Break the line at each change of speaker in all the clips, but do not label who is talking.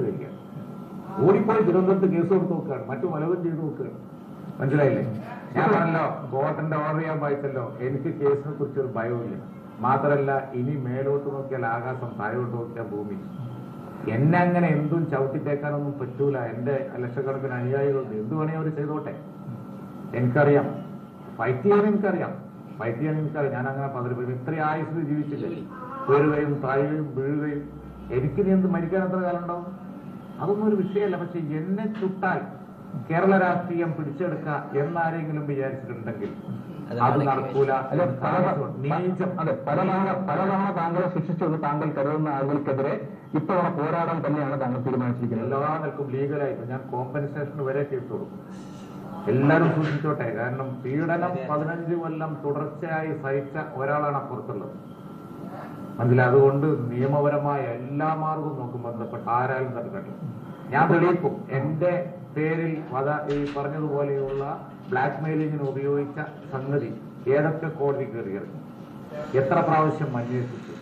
കഴിക്കാം. ഓടിപ്പോയി തിരുവനന്തപുരത്ത് കേസ് കൊടുത്ത് നോക്കുകയാണ്, മറ്റു പലതും ചെയ്ത് നോക്കുകയാണ്. മനസ്സിലായില്ലേ? ഞാൻ പറഞ്ഞല്ലോ, കോർട്ടിന്റെ ഓർഡർ ചെയ്യാൻ വായിച്ചല്ലോ, എനിക്ക് കേസിനെ കുറിച്ചൊരു ഭയവുമില്ല. മാത്രമല്ല, ഇനി മേലോട്ട് നോക്കിയാൽ ആകാശം, താഴോട്ട് നോക്കിയാൽ ഭൂമി. എന്നെ അങ്ങനെ എന്തും ചവിട്ടിത്തേക്കാനൊന്നും പറ്റൂല. എന്റെ ലക്ഷക്കണക്കിന് അനുയായികളുണ്ട്, എന്ത് വേണേ അവർ ചെയ്തോട്ടെ. എനിക്കറിയാം, ഫൈറ്റ് ചെയ്യാൻ എനിക്കറിയാം. ഞാൻ അങ്ങനെ പതിവ് ഇത്രയും ആയുസ് ജീവിച്ചില്ലേ, ഉയരുകയും താഴുകയും വീഴുകയും. എനിക്ക് നീ എന്ത് മരിക്കാൻ എത്ര കാലം ഉണ്ടാവും? അതൊന്നും ഒരു വിഷയമല്ല. പക്ഷെ എന്നെ ചുട്ടാൽ കേരള രാഷ്ട്രീയം പിടിച്ചെടുക്കുക എന്നാരെങ്കിലും വിചാരിച്ചിട്ടുണ്ടെങ്കിൽ അത് നടക്കൂല.
പലതവണ താങ്കളെ ശിക്ഷിച്ചുകൊണ്ട് താങ്കൾ കരുതുന്ന ആളുകൾക്കെതിരെ ഇത്തവണ പോരാടാൻ തന്നെയാണ് താങ്കൾ തീരുമാനിച്ചിരിക്കുന്നത്.
എല്ലാ നിൽക്കും ലീഗലായിട്ട് ഞാൻ കോമ്പൻസേഷന് വരെ കേസ് കൊടുക്കും. എല്ലാവരും സൂക്ഷിച്ചോട്ടെ. കാരണം പീഡനം 15 കൊല്ലം തുടർച്ചയായി സഹിച്ച ഒരാളാണ് അപ്പുറത്തുള്ളത്. മനസ്സിലായി? അതുകൊണ്ട് നിയമപരമായ എല്ലാ മാർഗവും നോക്കും ബന്ധപ്പെട്ട് ആരാലും തടുക്കട്ടെ. ഞാൻ തെളിയിക്കും. എന്റെ പേരിൽ ഈ പറഞ്ഞതുപോലെയുള്ള ബ്ലാക്ക് മെയിലിങ്ങിന് ഉപയോഗിച്ച സംഗതി ഏതൊക്കെ കോടതി കയറിയിരുന്നു, എത്ര പ്രാവശ്യം അന്വേഷിച്ചു,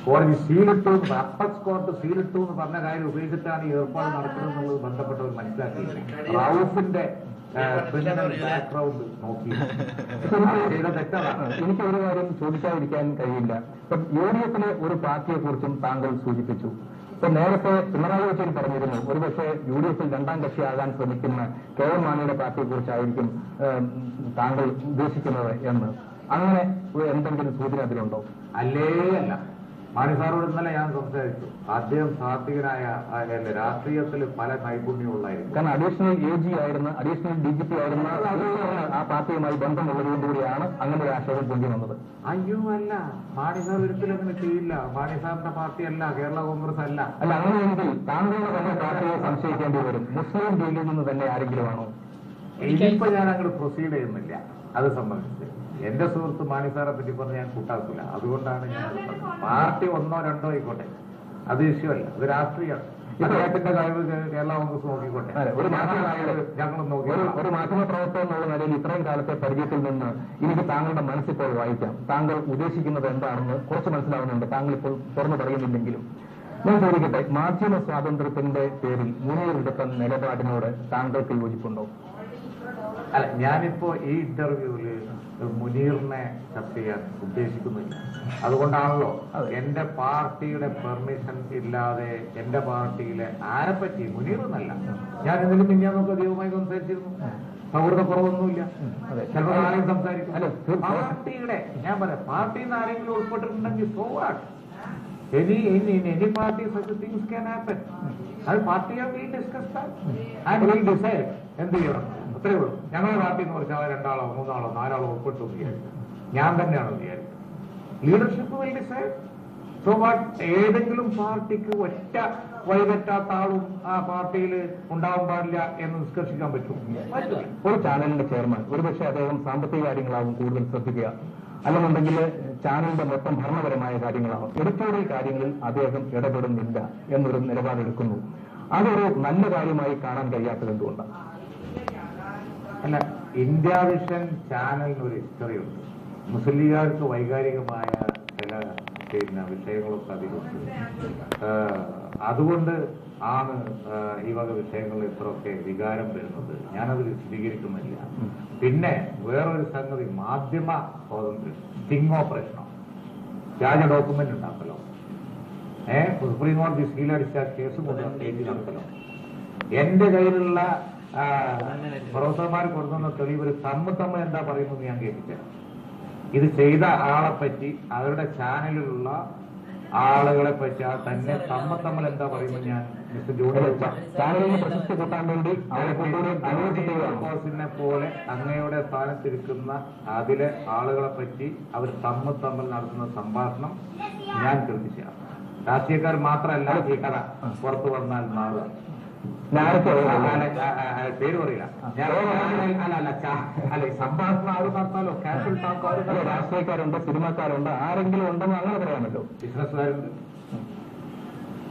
കോടതി സീലിട്ടു എന്ന്, അപ്പക്സ് കോർട്ട് സീലിട്ടു എന്ന് പറഞ്ഞ കാര്യം ഉപയോഗിച്ചിട്ടാണ് ഈ ഏർപ്പാട് നടക്കുന്നത് എന്നുള്ളത് ബന്ധപ്പെട്ടവർ മനസ്സിലാക്കിയില്ല. റൌഫിന്റെ ബാക്ക്ഗ്രൗണ്ട് നോക്കി ചെയ്ത തെറ്റാണ്.
എനിക്ക് ഒരു കാര്യം ചോദിക്കാതിരിക്കാൻ കഴിയില്ല. ഇപ്പം UDF-ലെ ഒരു പാർട്ടിയെ കുറിച്ചും താങ്കൾ സൂചിപ്പിച്ചു. ഇപ്പൊ നേരത്തെ പിണറായി വിജയൻ പറഞ്ഞിരുന്നു, ഒരുപക്ഷെ UDF-ൽ രണ്ടാം കക്ഷിയാകാൻ ശ്രമിക്കുന്ന KM മാണിയുടെ പാർട്ടിയെ കുറിച്ചായിരിക്കും താങ്കൾ ഉദ്ദേശിക്കുന്നത് എന്ന്. അങ്ങനെ എന്തെങ്കിലും സൂചന അതിലുണ്ടോ?
അല്ല. മാണി സാറോട് ഇന്നലെ ഞാൻ സംസാരിച്ചു. അദ്ദേഹം സാത്വികനായ രാഷ്ട്രീയത്തിൽ പല നൈപുണ്യമുള്ളായിരുന്നു.
കാരണം അഡീഷണൽ AG ആയിരുന്ന, അഡീഷണൽ DGP ആയിരുന്ന ആ പാർട്ടിയുമായി ബന്ധമുള്ളതുകൊണ്ടുകൂടിയാണ് അങ്ങനെ ഒരു ആശയം പൊങ്ങി വന്നത്.
അയ്യോ അല്ല, മാണി സാർ ഒരിക്കലും അങ്ങനെ ചെയ്യില്ല. മാണി സാറിന്റെ പാർട്ടിയല്ല, കേരള കോൺഗ്രസ് അല്ല.
അങ്ങനെയെങ്കിൽ താങ്കളുടെ തന്നെ പാർട്ടിയെ സംശയിക്കേണ്ടി വരും. മുസ്ലിം ലീഗിൽ നിന്ന് തന്നെ ആരെങ്കിലും ആണോ?
ഇനിയിപ്പോ ഞാൻ അങ്ങോട്ട് പ്രൊസീഡ് ചെയ്യുന്നില്ല അത് സംബന്ധിച്ച്. എന്റെ സുഹൃത്ത് മാണി സാറെ പറ്റി പറഞ്ഞ് ഞാൻ കൂട്ടാക്കില്ല. അതുകൊണ്ടാണ് ഞാൻ പാർട്ടി 1 or 2 ആയിക്കോട്ടെ, അത് ഇഷ്യൂല്ല, അത് രാഷ്ട്രീയമാണ്. അദ്ദേഹത്തിന്റെ കഴിവ് കേരള കോൺഗ്രസ് നോക്കിക്കോട്ടെ, ഞങ്ങളും നോക്കി.
ഒരു മാധ്യമപ്രവർത്തകൻ എന്നുള്ള നിലയിൽ ഇത്രയും കാലത്തെ പരിചയത്തിൽ നിന്ന് എനിക്ക് താങ്കളുടെ മനസ്സിപ്പോൾ വായിക്കാം. താങ്കൾ ഉദ്ദേശിക്കുന്നത് എന്താണെന്ന് കുറച്ച് മനസ്സിലാവുന്നുണ്ട്. താങ്കൾ ഇപ്പോൾ തുറന്നു പറയുന്നില്ലെങ്കിലും ഞാൻ ചോദിക്കട്ടെ, മാധ്യമ സ്വാതന്ത്ര്യത്തിന്റെ പേരിൽ മുനീർ എടുത്ത നിലപാടിനോട് താങ്കൾക്ക് യോജിപ്പുണ്ടോ?
അല്ല, ഞാനിപ്പോ ഈ ഇന്റർവ്യൂവില് മുനീറിനെ ചർച്ച ചെയ്യാൻ ഉദ്ദേശിക്കുന്നില്ല. അതുകൊണ്ടാണല്ലോ എന്റെ പാർട്ടിയുടെ പെർമിഷൻ ഇല്ലാതെ എന്റെ പാർട്ടിയിലെ ആരെപ്പറ്റി, മുനീർ എന്നല്ല, ഞാൻ എന്തെങ്കിലും മിഞ്ഞാന്നൊക്കെ ദൈവമായി സംസാരിച്ചിരുന്നു. സൗഹൃദക്കുറവൊന്നുമില്ല, ചിലപ്പോൾ ആരെയും സംസാരിക്കും. പാർട്ടിയുടെ ഞാൻ പറയാം, പാർട്ടിയിൽ നിന്ന് ആരെങ്കിലും ഉൾപ്പെട്ടിട്ടുണ്ടെങ്കിൽ so what, any party such things can happen. അത് പാർട്ടിയെ will discuss and will decide എന്ത് ചെയ്യണം, അത്രയേ ഉള്ളൂ. ഞങ്ങളുടെ പാർട്ടി എന്ന് പറഞ്ഞാൽ 2 ആളോ 3 ആളോ 4 ആളോ ഉൾപ്പെട്ടു വിചാരിക്കും, ഞാൻ തന്നെയാണ് വിചാരിക്കുന്നത്. Leadership will decide. So what, ഏതെങ്കിലും പാർട്ടിക്ക് ഒറ്റ വഴിതെറ്റാത്ത ആളും ആ പാർട്ടിയിൽ ഉണ്ടാവാൻ പാടില്ല എന്ന് നിഷ്കർഷിക്കാൻ പറ്റും?
ഒരു ചാനലിന്റെ ചെയർമാൻ ഒരുപക്ഷെ അദ്ദേഹം സാമ്പത്തിക കാര്യങ്ങളാവും കൂടുതൽ ശ്രദ്ധിക്കുക, അല്ലെന്നുണ്ടെങ്കിൽ ചാനലിന്റെ മൊത്തം ഭരണപരമായ കാര്യങ്ങളാവും, എഡിറ്റോറിയൽ കാര്യങ്ങളിൽ അദ്ദേഹം ഇടപെടുന്നില്ല എന്നൊരു നിലപാടെടുക്കുന്നു. അതൊരു നല്ല കാര്യമായി കാണാൻ കഴിയാത്തത് എന്തുകൊണ്ടാണ്?
അല്ല, ഇന്ത്യ വിഷൻ ചാനലിന് ഒരു ഹിസ്റ്ററി ഉണ്ട്. മുസ്ലിം ലീഗുകാർക്ക് വൈകാരികമായ ചില വിഷയങ്ങളൊക്കെ അതിലുണ്ട്. അതുകൊണ്ട് ആണ് ഈ വക വിഷയങ്ങളിൽ ഇത്രയൊക്കെ വികാരം വരുന്നത്. ഞാനത് വിശദീകരിക്കുന്നില്ല. പിന്നെ വേറൊരു സംഗതി, മാധ്യമ സ്വാതന്ത്ര്യം, സ്റ്റിംഗ് ഓപ്പറേഷനോ വ്യാജ ഡോക്യുമെന്റ് ഉണ്ടാക്കലോ, സുപ്രീം കോടതി സീലടിച്ച കേസ് കൊണ്ട് എഴുതി നടക്കലോ, എന്റെ കയ്യിലുള്ള പ്രൊഫസർമാർ കൊടുക്കുന്ന തെളിവ് തമ്മിൽ എന്താ പറയുന്നത് ഞാൻ കേൾപ്പിച്ചത്. ഇത് ചെയ്ത ആളെ പറ്റി, അവരുടെ ചാനലിലുള്ള ആളുകളെ പറ്റി തന്നെ തമ്മിൽ എന്താ പറയുന്നത് ഞാൻ മിസ്റ്റർ
ചാനലിന് പ്രശസ്തി കൂട്ടാൻ വേണ്ടി
ജോസിനെ പോലെ അങ്ങയുടെ സ്ഥാനത്തിരിക്കുന്ന അതിലെ ആളുകളെ പറ്റി അവർ തമ്മിൽ നടത്തുന്ന സംഭാഷണം ഞാൻ ശ്രദ്ധിച്ചതാണ്. രാഷ്ട്രീയക്കാർ മാത്രമല്ല ഈ കഥ പുറത്തു വന്നാൽ മാറുക. പേര് പറയില്ല, അല്ല സംഭാഷണം ആര് നടത്താലോ, കാഷ്വൽ ടോക്ക് ആര്,
രാഷ്ട്രീയക്കാരുണ്ട്, സിനിമക്കാരുണ്ട്, ആരെങ്കിലും ഉണ്ടെന്ന് അങ്ങനെ പറയാമല്ലോ.
ബിസിനസ്സുകാരുണ്ട്,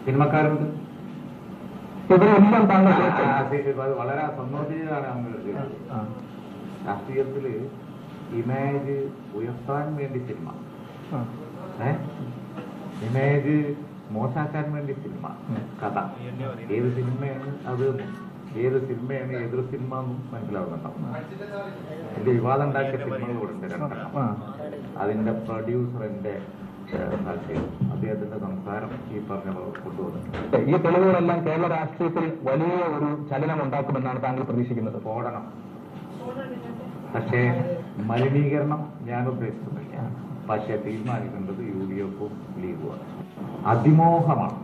സിനിമക്കാരുണ്ട്,
ഇവരെല്ലാം
വളരെ സമ്മർദ്ദിച്ചതാണ് നമ്മൾ. രാഷ്ട്രീയത്തില് ഇമേജ് ഉയർത്താൻ വേണ്ടി സിനിമ, ഇമേജ് മോശാക്കാൻ വേണ്ടി സിനിമ കഥ ഏത് സിനിമയാണ് അത് ഏത് സിനിമയാണ് എതിർ സിനിമ എന്നും മനസ്സിലാവുന്നുണ്ടാവും. എന്റെ വിവാദം ഉണ്ടാക്കിയ സിനിമകളുണ്ട് രണ്ടെണ്ണം. അതിന്റെ പ്രൊഡ്യൂസർ എന്റെ അദ്ദേഹത്തിന്റെ സംസാരം ഈ പറഞ്ഞ കൊണ്ടുവന്നിട്ടുണ്ട്.
ഈ തെളിവുകളെല്ലാം കേരള രാഷ്ട്രീയത്തിൽ വലിയ ഒരു ചലനം ഉണ്ടാക്കുമെന്നാണ് താങ്കൾ പ്രതീക്ഷിക്കുന്നത്?
ഓടണം, പക്ഷേ മലിനീകരണം ഞാൻ ഉദ്ദേശിക്കുന്നില്ല. പക്ഷെ തീരുമാനിക്കേണ്ടത് UDF-ഉം ലീഗുമാണ്. അതിമോഹമാണ്.